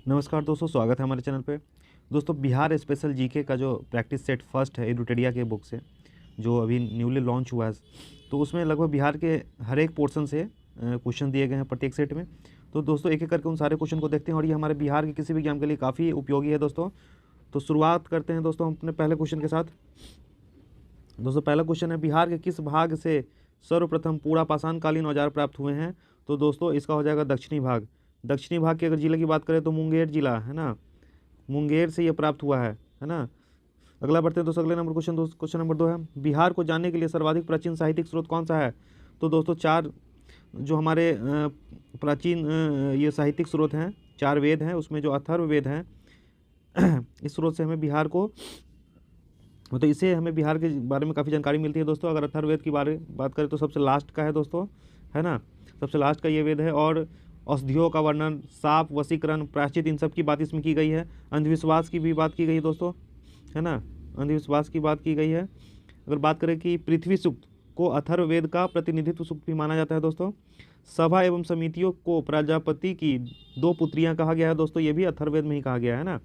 नमस्कार दोस्तों, स्वागत है हमारे चैनल पे। दोस्तों, बिहार स्पेशल जीके का जो प्रैक्टिस सेट फर्स्ट है एडुटेरिया के बुक से, जो अभी न्यूली लॉन्च हुआ है, तो उसमें लगभग बिहार के हर एक पोर्शन से क्वेश्चन दिए गए हैं प्रत्येक सेट में। तो दोस्तों एक एक करके उन सारे क्वेश्चन को देखते हैं और ये हमारे बिहार के किसी भी एग्जाम के लिए काफ़ी उपयोगी है दोस्तों। तो शुरुआत करते हैं दोस्तों हम अपने पहले क्वेश्चन के साथ। दोस्तों पहला क्वेश्चन है, बिहार के किस भाग से सर्वप्रथम पूरा पाषाणकालीन औजार प्राप्त हुए हैं? तो दोस्तों इसका हो जाएगा दक्षिणी भाग। दक्षिणी भाग के अगर जिले की बात करें तो मुंगेर जिला है ना, मुंगेर से ये प्राप्त हुआ है ना। अगला बढ़ते हैं दोस्तों, अगले नंबर क्वेश्चन नंबर 2 है, बिहार को जानने के लिए सर्वाधिक प्राचीन साहित्यिक स्रोत कौन सा है? तो दोस्तों चार जो हमारे प्राचीन ये साहित्यिक स्रोत हैं, 4 वेद हैं, उसमें जो अथर्ववेद है इस स्रोत से हमें बिहार को तो इससे हमें बिहार के बारे में काफ़ी जानकारी मिलती है दोस्तों। अगर अथर्ववेद की बात करें तो सबसे लास्ट का है दोस्तों, है ना, सबसे लास्ट का ये वेद है। और औषधियों का वर्णन, साप, वशीकरण, प्रायश्चित, इन सब की बात इसमें की गई है। अंधविश्वास की भी बात की गई है दोस्तों, है ना, अंधविश्वास की बात की गई है। अगर बात करें कि पृथ्वी सूक्त को अथर्ववेद का प्रतिनिधित्व सूक्त भी माना जाता है दोस्तों। सभा एवं समितियों को प्रजापति की 2 पुत्रियां कहा गया है दोस्तों, ये भी अथर्ववेद में ही कहा गया है ना।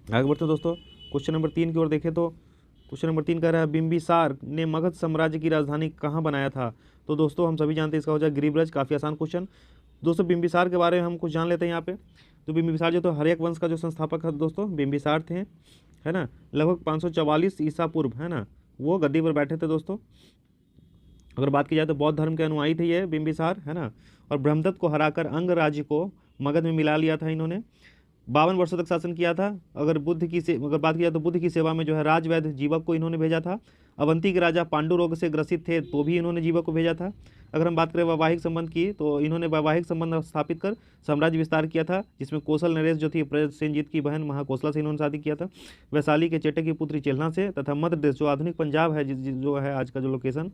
आगे बढ़ते हैं दोस्तों, क्वेश्चन नंबर 3 की ओर देखें तो क्वेश्चन नंबर 3 कह रहा है, बिंबिसार ने मगध साम्राज्य की राजधानी कहाँ बनाया था? तो दोस्तों हम सभी जानते हैं इसका हो जाएगा गिरिब्रज। काफ़ी आसान क्वेश्चन। दोस्तों बिंबिसार के बारे में हम कुछ जान लेते हैं यहाँ पे। तो बिंबिसार जो तो हर्यक वंश का जो संस्थापक है दोस्तों बिंबिसार थे, है ना। लगभग 544 ईसा पूर्व, है ना, वो गद्दी पर बैठे थे दोस्तों। अगर बात की जाए तो बौद्ध धर्म के अनुयायी थे ये बिंबिसार, है ना। और ब्रह्मदत्त को हराकर अंग राज्य को मगध में मिला लिया था इन्होंने। 52 वर्षों तक शासन किया था। अगर बात की जाए तो बुद्ध की सेवा में जो है राजवैद्य जीवक को इन्होंने भेजा था। अवंती के राजा पांडु रोग से ग्रसित थे तो भी इन्होंने जीवक को भेजा था। अगर हम बात करें वैवाहिक संबंध की तो इन्होंने वैवाहिक संबंध स्थापित कर साम्राज्य विस्तार किया था, जिसमें कौशल नरेश जो थी सेनजीत की बहन महाकोसला से इन्होंने शादी किया था। वैशाली के चेटक की पुत्री चेल्हा से, तथा मध्य प्रदेश जो आधुनिक पंजाब है जो है आज का जो लोकेशन,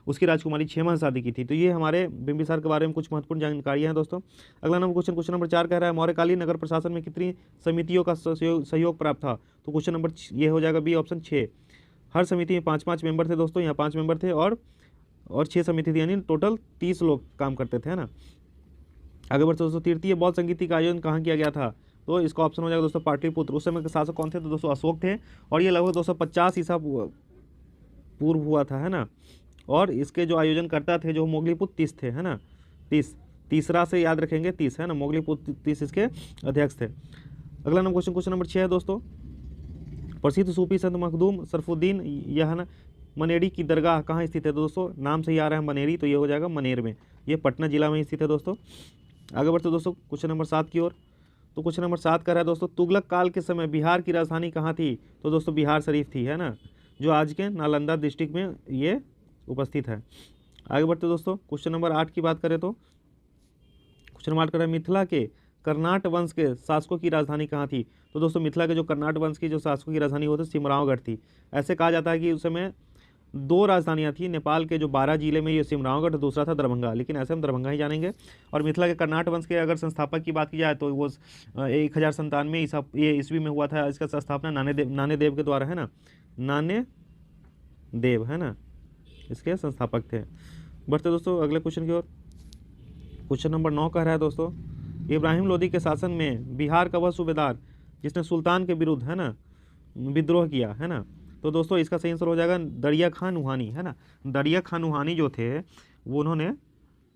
उसकी राजकुमारी क्षेमा से शादी की थी। तो ये हमारे बिंबिसार के बारे में कुछ महत्वपूर्ण जानकारियाँ हैं दोस्तों। अगला नंबर क्वेश्चन नंबर 4 कह रहा है, मौर्यकालीन नगर प्रशासन में कितनी समितियों का सहयोग प्राप्त था? तो क्वेश्चन नंबर ये हो जाएगा बी ऑप्शन 6। हर समिति में 5-5 मेंबर थे दोस्तों, यहाँ 5 मेंबर थे और 6 समिति थी, यानी टोटल 30 लोग काम करते थे, है ना। आगे बढ़ते दोस्तों, तृतीय बौद्ध संगीति का आयोजन कहाँ किया गया था? तो इसका ऑप्शन हो जाएगा दोस्तों पाटलिपुत्र। उस समय के शासक कौन थे? तो दोस्तों अशोक थे और ये लगभग 250 ईसा पूर्व हुआ था, है ना। और इसके जो आयोजन करता थे जो मोगलीपुत्र 30 थे, है ना, 30 से याद रखेंगे 30, है ना, मोगलीपुत्र 30 इसके अध्यक्ष थे। अगला नंबर क्वेश्चन नंबर 6 है दोस्तों, प्रसिद्ध सूफी संत मखदूम शरफुद्दीन यह ना मनेरी की दरगाह कहाँ स्थित है? तो दोस्तों नाम से ही आ रहा है मनेरी, तो ये हो जाएगा मनेर में, ये पटना जिला में स्थित है दोस्तों। आगे बढ़ते दोस्तों क्वेश्चन नंबर 7 की ओर। तो क्वेश्चन नंबर 7 कर रहा है दोस्तों, तुगलक काल के समय बिहार की राजधानी कहाँ थी? तो दोस्तों बिहार शरीफ थी, है ना, जो आज के नालंदा डिस्ट्रिक्ट में ये उपस्थित है। आगे बढ़ते दोस्तों क्वेश्चन नंबर 8 की बात करें तो क्वेश्चन नंबर 8 कर रहा है, मिथिला के कर्नाट वंश के शासकों की राजधानी कहाँ थी? तो दोस्तों मिथिला के जो कर्नाट वंश की जो शासकों की राजधानी होती सिमरावगढ़ थी। ऐसे कहा जाता है कि उस समय 2 राजधानियाँ थी नेपाल के जो 12 जिले में, ये सिमरावगढ़, दूसरा था दरभंगा, लेकिन ऐसे हम दरभंगा ही जानेंगे। और मिथिला के कर्नाट वंश के अगर संस्थापक की बात की जाए तो वो 1097 ये ईस्वी में हुआ था। इसका स्थापना नाने देव के द्वारा, है ना, नाने देव, है ना, इसके संस्थापक थे। बढ़ते दोस्तों अगले क्वेश्चन की ओर। क्वेश्चन नंबर 9 कह रहा है दोस्तों, इब्राहिम लोदी के शासन में बिहार का वह सूबेदार जिसने सुल्तान के विरुद्ध, है ना, विद्रोह किया, है ना। तो दोस्तों इसका सही आंसर हो जाएगा दरिया खान नुहानी, है ना। दरिया खान नुहानी जो थे वो उन्होंने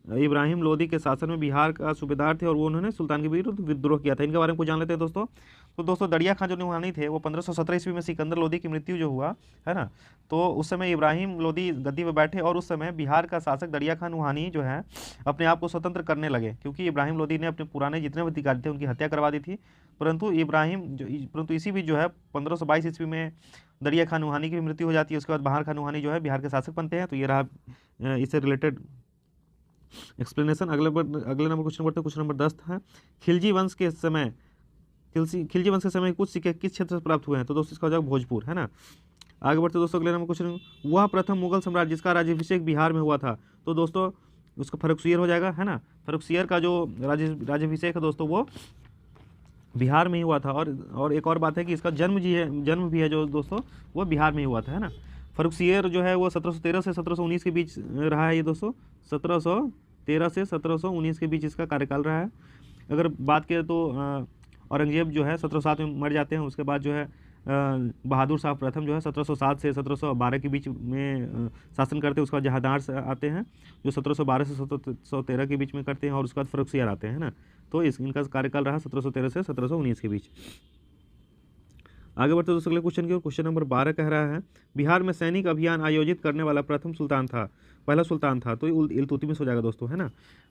इब्राहिम लोदी के शासन में बिहार का सूबेदार थे और वो उन्होंने सुल्तान के विरुद्ध विद्रोह किया था। इनके बारे में कुछ जान लेते हैं दोस्तों। तो दोस्तों दरिया खान जो नुहानी थे वो 1517 ईस्वी में सिकंदर लोदी की मृत्यु जो हुआ, है ना, तो उस समय इब्राहिम लोदी गद्दी पर बैठे और उस समय बिहार का शासक दरिया खान नुहानी जो है अपने आप को स्वतंत्र करने लगे, क्योंकि इब्राहिम लोदी ने अपने पुराने जितने भी अधिकारी थे उनकी हत्या करवा दी थी। परंतु इसी बीच जो है 1522 ईस्वी में दरिया खान नुहानी की भी मृत्यु हो जाती है। उसके बाद बहार खान नुहानी जो है बिहार के शासक बनते हैं। तो ये रहा इससे रिलेटेड एक्सप्लेनेशन। अगले नंबर क्वेश्चन बढ़ते हैं, क्वेश्चन नंबर 10 है, खिलजी वंश के समय कुछ सिक्के किस क्षेत्र से प्राप्त हुए हैं? तो दोस्तों इसका हो जाएगा भोजपुर, है ना। आगे बढ़ते दोस्तों अगले नंबर क्वेश्चन, वह प्रथम मुगल सम्राट जिसका राज्याभिषेक बिहार में हुआ था? तो दोस्तों उसका फर्रुखसियर हो जाएगा, है ना। फर्रुखसियर का जो राज्याभिषेक है दोस्तों वो बिहार में ही हुआ था। और एक और बात है कि इसका जन्म भी है जो दोस्तों वो बिहार में ही हुआ था, है ना। फर्रुखसियर जो है वो 1713 से 1719 के बीच रहा है ये दोस्तों, 1713 से 1719 के बीच इसका कार्यकाल रहा है। अगर बात करें तो औरंगजेब जो है 1707 में मर जाते हैं। उसके बाद जो है बहादुर शाह प्रथम जो है 1707 से 1712 के बीच में शासन करते हैं। उसके बाद जहांदार से आते हैं जो 1712 से 1713 के बीच में करते हैं, और उसके बाद फर्रुखसियार आते हैं ना। तो इनका कार्यकाल रहा 1713 से 1719 के बीच। आगे बढ़ते दोस्तों अगले क्वेश्चन की ओर। क्वेश्चन नंबर 12 कह रहा है बिहार में सैनिक अभियान आयोजित करने वाला प्रथम सुल्तान था, पहला सुल्तान था, तो इल्तुतमिश हो जाएगा दोस्तों, है ना।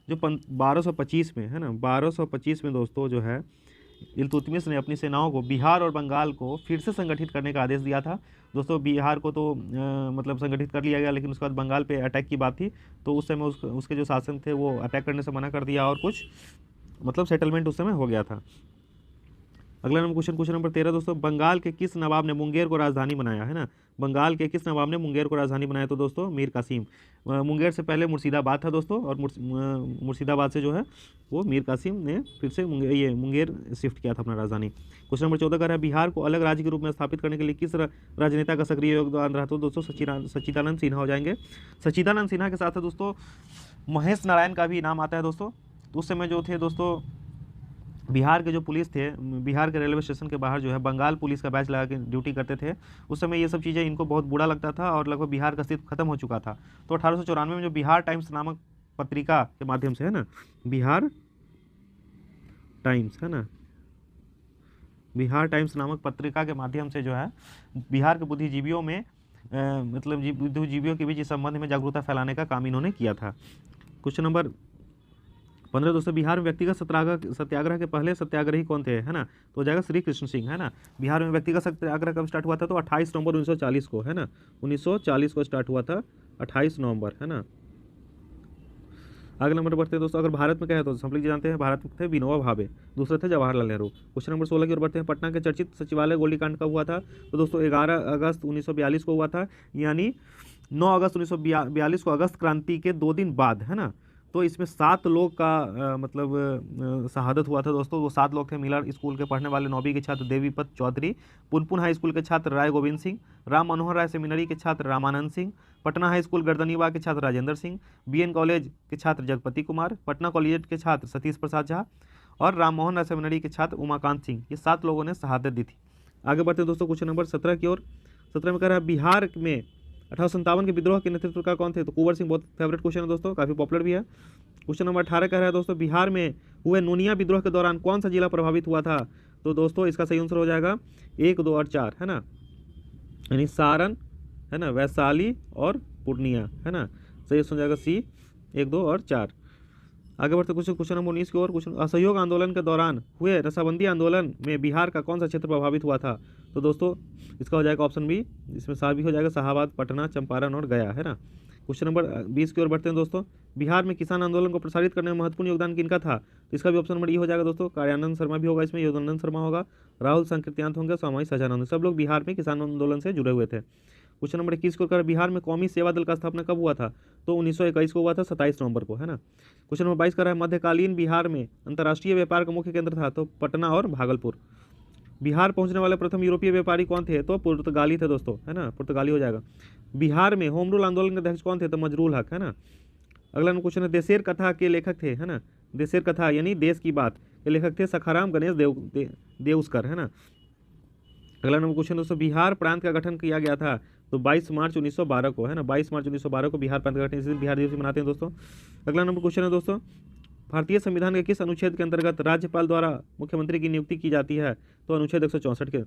जो 1225 में, है ना, 1225 में दोस्तों जो है इल्तुतमिश ने अपनी सेनाओं को बिहार और बंगाल को फिर से संगठित करने का आदेश दिया था। दोस्तों बिहार को तो मतलब संगठित कर लिया गया, लेकिन उसके बाद बंगाल पे अटैक की बात थी, तो उस समय उसके जो शासन थे वो अटैक करने से मना कर दिया, और कुछ मतलब सेटलमेंट उस समय हो गया था। अगला नंबर क्वेश्चन नंबर 13 दोस्तों, बंगाल के किस नवाब ने मुंगेर को राजधानी बनाया, है ना। बंगाल के किस नवाब ने मुंगेर को राजधानी बनाया, तो दोस्तों मीर कासिम। मुंगेर से पहले मुर्शिदाबाद था दोस्तों, और मुर्शिदाबाद से जो है वो मीर कासिम ने फिर से मुंगेर शिफ्ट किया था अपना राजधानी। क्वेश्चन नंबर 14 का है बिहार को अलग राज्य के रूप में स्थापित करने के लिए किस राजनेता का सक्रिय योगदान रहा, तो दोस्तों सच्चिदानंद सिन्हा हो जाएंगे। सच्चिदानंद सिन्हा के साथ दोस्तों महेश नारायण का भी नाम आता है दोस्तों। तो उस समय जो थे दोस्तों बिहार के जो पुलिस थे, बिहार के रेलवे स्टेशन के बाहर जो है बंगाल पुलिस का बैच लगा के ड्यूटी करते थे। उस समय ये सब चीज़ें इनको बहुत बुरा लगता था, और लगभग बिहार का अस्तित्व खत्म हो चुका था। तो 1894 में जो बिहार टाइम्स नामक पत्रिका के माध्यम से, है ना, बिहार टाइम्स, है ना, बिहार टाइम्स नामक पत्रिका के माध्यम से जो है बिहार के बुद्धिजीवियों में मतलब बुद्धिजीवियों के बीच इस संबंध में जागरूकता फैलाने का काम इन्होंने किया था। क्वेश्चन नंबर 15 दोस्तों, बिहार में व्यक्तिगत सत्याग्रह के पहले सत्याग्रही कौन थे, है ना, तो हो जाएगा श्री कृष्ण सिंह, है ना। बिहार में व्यक्तिगत सत्याग्रह कब स्टार्ट हुआ था, तो 28 नवंबर 1940 को, है ना, 1940 को स्टार्ट हुआ था, 28 नवंबर, है ना। अगले नंबर बढ़ते हैं दोस्तों, अगर भारत में क्या है तो सब लोग जानते हैं, भारत में थे विनोबा भावे, दूसरे थे जवाहरलाल नेहरू। क्वेश्चन नंबर 16 की ओर बढ़ते हैं, पटना के चर्चित सचिवालय गोलीकांड कब हुआ था, तो दोस्तों 11 अगस्त 1942 को हुआ था, यानी 9 अगस्त 1942 को अगस्त क्रांति के 2 दिन बाद, है ना। तो इसमें 7 लोग का मतलब शहादत हुआ था दोस्तों। वो 7 लोग थे मिलर स्कूल के पढ़ने वाले 9वीं के छात्र देवीपत चौधरी, पुनपुन हाई स्कूल के छात्र राय गोविंद सिंह, राम मनोहर राय सेमिनरी के छात्र रामानंद सिंह, पटना हाई स्कूल गर्दनीबाग के छात्र राजेंद्र सिंह, बीएन कॉलेज के छात्र जगपति कुमार, पटना कॉलेज के छात्र सतीश प्रसाद झा, और राम मोहन राय सेमिनरी के छात्र उमाकांत सिंह। ये 7 लोगों ने शहादत दी थी। आगे बढ़ते हैं दोस्तों क्वेश्चन नंबर 17 की ओर। 17 में कह रहा है बिहार में 1857 के विद्रोह के नेतृत्व का कौन थे, तो कुंवर सिंह। बहुत फेवरेट क्वेश्चन है दोस्तों, काफी पॉपुलर भी है। क्वेश्चन नंबर 18 कह रहा है दोस्तों, बिहार में हुए नोनिया विद्रोह के दौरान कौन सा जिला प्रभावित हुआ था, तो दोस्तों इसका सही आंसर हो जाएगा 1, 2 और 4, है ना, यानी सारण, है ना, वैशाली और पूर्णिया, है ना। सही आंसर हो जाएगा सी, 1, 2 और 4। आगे बढ़ते क्वेश्चन नंबर 19 की ओर। क्वेश्चन, असहयोग आंदोलन के दौरान हुए नशाबंदी आंदोलन में बिहार का कौन सा क्षेत्र प्रभावित हुआ था, तो दोस्तों इसका हो जाएगा ऑप्शन बी, इसमें सा भी हो जाएगा शाहाबाद, पटना, चंपारण और गया, है ना। क्वेश्चन नंबर 20 की ओर बढ़ते हैं दोस्तों, बिहार में किसान आंदोलन को प्रसारित करने में महत्वपूर्ण योगदान किनका था, तो इसका भी ऑप्शन नंबर ई हो जाएगा दोस्तों, कार्यानंद शर्मा भी होगा इसमें, योगानंद शर्मा होगा, राहुल संकीर्त्यांत होंगे, स्वामी सजानंद, सब लोग बिहार में किसान आंदोलन से जुड़े हुए थे। क्वेश्चन नंबर 21 को कर बिहार में कौमी सेवा दल का स्थापना कब हुआ था, तो 1921 को हुआ था, 27 नवंबर को, है ना। क्वेश्चन नंबर 22 कर रहा है मध्यकालीन बिहार में अंतर्राष्ट्रीय व्यापार का मुख्य केंद्र था, तो पटना और भागलपुर। बिहार पहुंचने वाले प्रथम यूरोपीय व्यापारी कौन थे, तो पुर्तगाली थे दोस्तों, है ना, पुर्तगाली हो जाएगा। बिहार में होम रूल आंदोलन के अध्यक्ष कौन थे, तो मजरूल हक, है ना। अगला क्वेश्चन है देशेर कथा के लेखक थे, है ना, देशेर कथा यानी देश की बात के लेखक थे सखाराम गणेश देउस्कर, है ना। अगला नंबर क्वेश्चन दोस्तों, बिहार प्रांत का गठन किया गया था, तो 22 मार्च 1912 को, है ना, 22 मार्च 1912 को बिहार प्रांत का गठन, इसलिए बिहार दिवस मनाते हैं दोस्तों। अगला नंबर क्वेश्चन है दोस्तों, भारतीय संविधान के किस अनुच्छेद के अंतर्गत राज्यपाल द्वारा मुख्यमंत्री की नियुक्ति की जाती है, तो अनुच्छेद 164 के।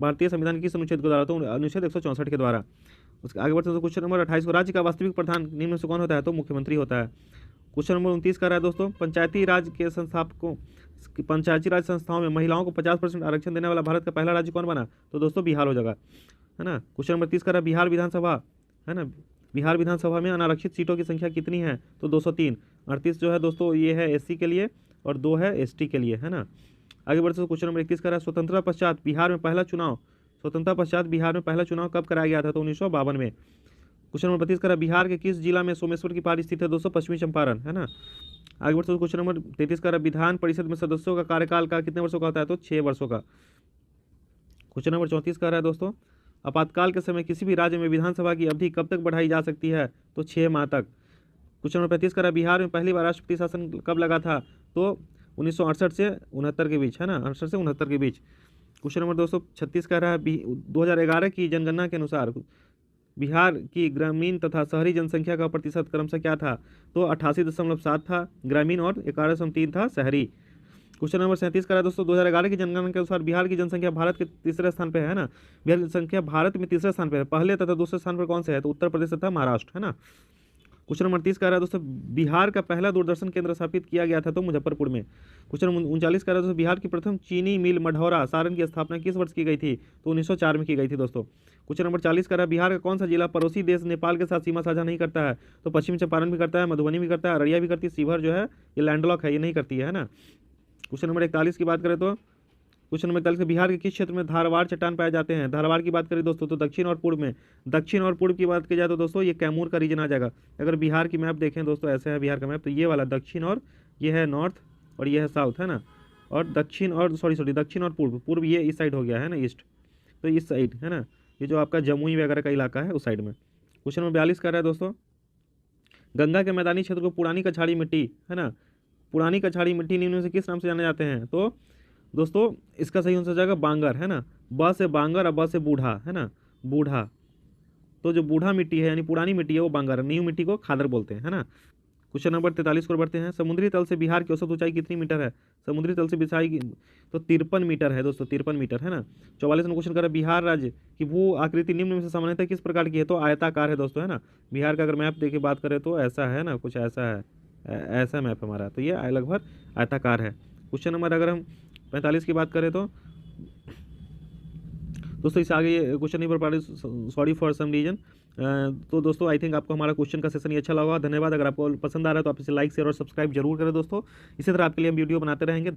भारतीय संविधान के किस अनुच्छेद के द्वारा, तो अनुच्छेद 164 के द्वारा। उसके आगे बढ़ते हैं क्वेश्चन नंबर 28 को, राज्य का वास्तविक प्रधान निम्न में से कौन होता है, तो मुख्यमंत्री होता है। क्वेश्चन नंबर 29 का रहा है दोस्तों, पंचायती राज के संस्थापकों, पंचायती राज संस्थाओं में महिलाओं को 50% आरक्षण देने वाला भारत का पहला राज्य कौन बना, तो दोस्तों बिहार हो जाएगा, है ना। क्वेश्चन नंबर 30 का रहा है बिहार विधानसभा, है ना, बिहार विधानसभा में अनारक्षित सीटों की संख्या कितनी है, तो 203। 38 जो है दोस्तों ये है एससी के लिए और 2 है एसटी के लिए, है ना। आगे बढ़ते हैं क्वेश्चन नंबर 31 का रहा है स्वतंत्रता पश्चात बिहार में पहला चुनाव, स्वतंत्रता पश्चात बिहार में पहला चुनाव कब कराया गया था, तो 1952 में। क्वेश्चन नंबर 32 का रहा है बिहार के किस जिला में सोमेश्वर की पहाड़ी स्थित है, दोस्तों पश्चिमी चंपारण, है ना। आगे बढ़ते हैं क्वेश्चन नंबर 33 का रहा है विधान परिषद में सदस्यों का कार्यकाल का कितने वर्षों का होता है, तो 6 वर्षों का। क्वेश्चन नंबर 34 का रहा है दोस्तों, आपातकाल के समय किसी भी राज्य में विधानसभा की अवधि कब तक बढ़ाई जा सकती है, तो 6 माह तक। क्वेश्चन नंबर 35 का रहा है बिहार में पहली बार राष्ट्रपति शासन कब लगा था, तो 1968 से 69 के बीच, है ना, 68 से 69 के बीच। क्वेश्चन नंबर 236 कह रहा है 2011 की जनगणना के अनुसार बिहार की ग्रामीण तथा शहरी जनसंख्या का प्रतिशत क्रमशः क्या था? तो 88.7 था ग्रामीण और 11.3 था शहरी। क्वेश्चन नंबर 37 करा दोस्तों 2011 की जनगणना के अनुसार बिहार की जनसंख्या भारत के तीसरे स्थान पे है ना, बिहार की जनसंख्या भारत में तीसरे स्थान पे है, पहले तथा दूसरे स्थान पर कौन से है? तो उत्तर प्रदेश तथा महाराष्ट्र, है ना। क्वेश्चन नंबर 30 कह रहा है दोस्तों बिहार का पहला दूरदर्शन केंद्र स्थापित किया गया था तो मुजफ्फरपुर में। क्वेश्चन नंबर 39 कह रहा है दोस्तों बिहार की प्रथम चीनी मिल मढ़ौरा सारण की स्थापना किस वर्ष की गई थी? तो 1904 में की गई थी दोस्तों। क्वेश्चन नंबर 40 कह रहा है बिहार का कौन सा जिला पड़ोसी देश नेपाल के साथ सीमा साझा नहीं करता है? तो पश्चिम चंपारण भी करता है, मधुबनी भी करता है, अररिया भी करती है, शिवहर जो है ये लैंडलॉक है, ये नहीं करती है ना। क्वेश्चन नंबर 41 की बात करें तो क्वेश्चन नंबर 41 बिहार के किस क्षेत्र में धारवाड़ चट्टान पाए जाते हैं? धारवाड़ की बात करें दोस्तों तो दक्षिण और पूर्व में, दक्षिण और पूर्व की बात की जाए तो दोस्तों ये कैमूर का रीजन आ जाएगा। अगर बिहार की मैप देखें दोस्तों ऐसे है बिहार का मैप, तो ये वाला दक्षिण और ये है नॉर्थ और ये है साउथ, है ना, और दक्षिण और सॉरी दक्षिण और पूर्व, पूर्व ये इस साइड हो गया है ना, ईस्ट, तो इस साइड है ना, ये जो आपका जमुई वगैरह का इलाका है उस साइड में। क्वेश्चन नंबर 42 कर रहा है दोस्तों गंगा के मैदानी क्षेत्र को पुरानी कछाड़ी मिट्टी, है ना, पुरानी कछाड़ी मिट्टी निम्न में से किस नाम से जाने जाते हैं? तो दोस्तों इसका सही आंसर हो जाएगा बांगर, है ना, ब से बांगर और ब से बूढ़ा, है ना, बूढ़ा। तो जो बूढ़ा मिट्टी है यानी पुरानी मिट्टी है वो बांगर, न्यू मिट्टी को खादर बोलते हैं, है ना। क्वेश्चन नंबर 43 को बढ़ते हैं समुद्री तल से बिहार की औसत ऊंचाई कितनी मीटर है? समुद्री तल से बिछाई की तो 53 मीटर है दोस्तों, 53 मीटर, है ना। 44 में क्वेश्चन कर रहा है बिहार राज्य की भू आकृति निम्न में से सामान्यतः किस प्रकार की है? तो आयताकार है दोस्तों, है ना। बिहार का अगर मैप देख के बात करें तो ऐसा है ना, कुछ ऐसा है, ऐसा मैप हमारा, तो ये लगभग आयताकार है। क्वेश्चन नंबर अगर हम 45 की बात करें तो दोस्तों इससे आगे ये क्वेश्चन नहीं पढ़ पा रहे, सॉरी फॉर सम रीजन। तो दोस्तों आई थिंक आपको हमारा क्वेश्चन का सेशन ये अच्छा लगा, धन्यवाद। अगर आपको पसंद आ रहा है तो आप इसे लाइक शेयर और सब्सक्राइब जरूर करें दोस्तों, इसी तरह आपके लिए हम वीडियो बनाते रहेंगे।